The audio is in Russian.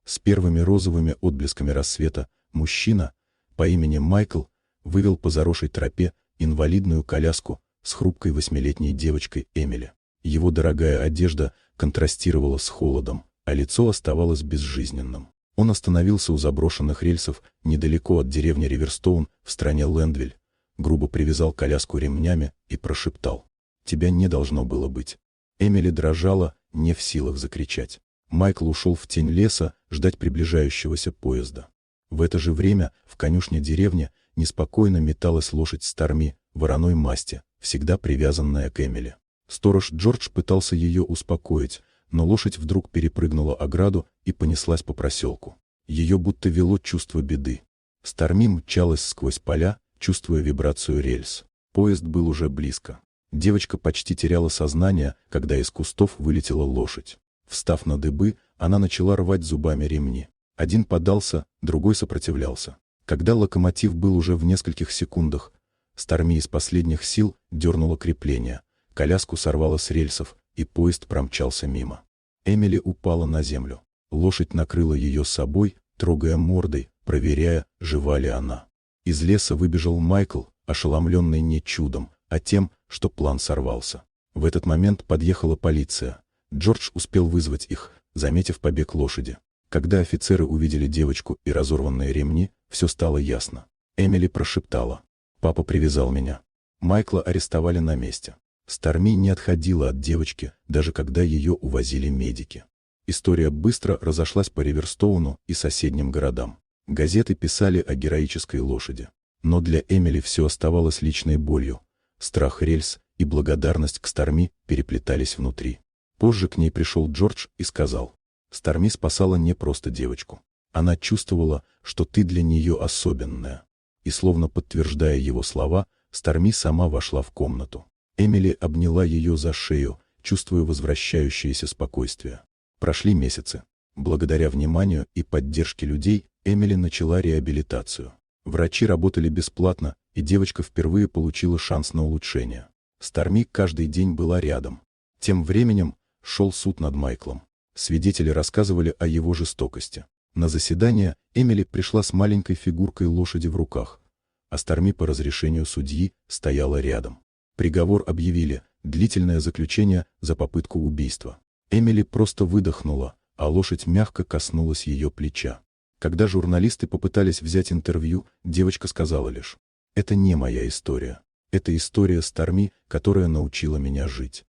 С первыми розовыми отблесками рассвета мужчина по имени Майкл вывел по заросшей тропе инвалидную коляску с хрупкой 8-летней девочкой Эмили. Его дорогая одежда контрастировала с холодом, а лицо оставалось безжизненным. Он остановился у заброшенных рельсов недалеко от деревни Риверстоун в стране Лэндвиль, грубо привязал коляску ремнями и прошептал: «Тебя не должно было быть». Эмили дрожала, не в силах закричать. Майкл ушел в тень леса ждать приближающегося поезда. В это же время в конюшне деревни неспокойно металась лошадь Старми вороной масти, всегда привязанная к Эмили. Сторож Джордж пытался ее успокоить, но лошадь вдруг перепрыгнула ограду и понеслась по проселку. Ее будто вело чувство беды. Старми мчалась сквозь поля, чувствуя вибрацию рельс. Поезд был уже близко. Девочка почти теряла сознание, когда из кустов вылетела лошадь. Встав на дыбы, она начала рвать зубами ремни. Один подался, другой сопротивлялся. Когда локомотив был уже в нескольких секундах, Старми из последних сил дернула крепление, коляску сорвало с рельсов, и поезд промчался мимо. Эмили упала на землю. Лошадь накрыла ее собой, трогая мордой, проверяя, жива ли она. Из леса выбежал Майкл, ошеломленный не чудом, а тем, что план сорвался. В этот момент подъехала полиция. Джордж успел вызвать их, заметив побег лошади. Когда офицеры увидели девочку и разорванные ремни, все стало ясно. Эмили прошептала: «Папа привязал меня». Майкла арестовали на месте. Старми не отходила от девочки, даже когда ее увозили медики. История быстро разошлась по Риверстоуну и соседним городам. Газеты писали о героической лошади. Но для Эмили все оставалось личной болью. Страх рельс и благодарность к Старми переплетались внутри. Позже к ней пришел Джордж и сказал: «Старми спасала не просто девочку. Она чувствовала, что ты для нее особенная». И словно подтверждая его слова, Старми сама вошла в комнату. Эмили обняла ее за шею, чувствуя возвращающееся спокойствие. Прошли месяцы. Благодаря вниманию и поддержке людей Эмили начала реабилитацию. Врачи работали бесплатно, и девочка впервые получила шанс на улучшение. Старми каждый день была рядом. Тем временем шел суд над Майклом. Свидетели рассказывали о его жестокости. На заседание Эмили пришла с маленькой фигуркой лошади в руках, а Старми по разрешению судьи стояла рядом. Приговор объявили: длительное заключение за попытку убийства. Эмили просто выдохнула, а лошадь мягко коснулась ее плеча. Когда журналисты попытались взять интервью, девочка сказала лишь: «Это не моя история. Это история Старми, которая научила меня жить».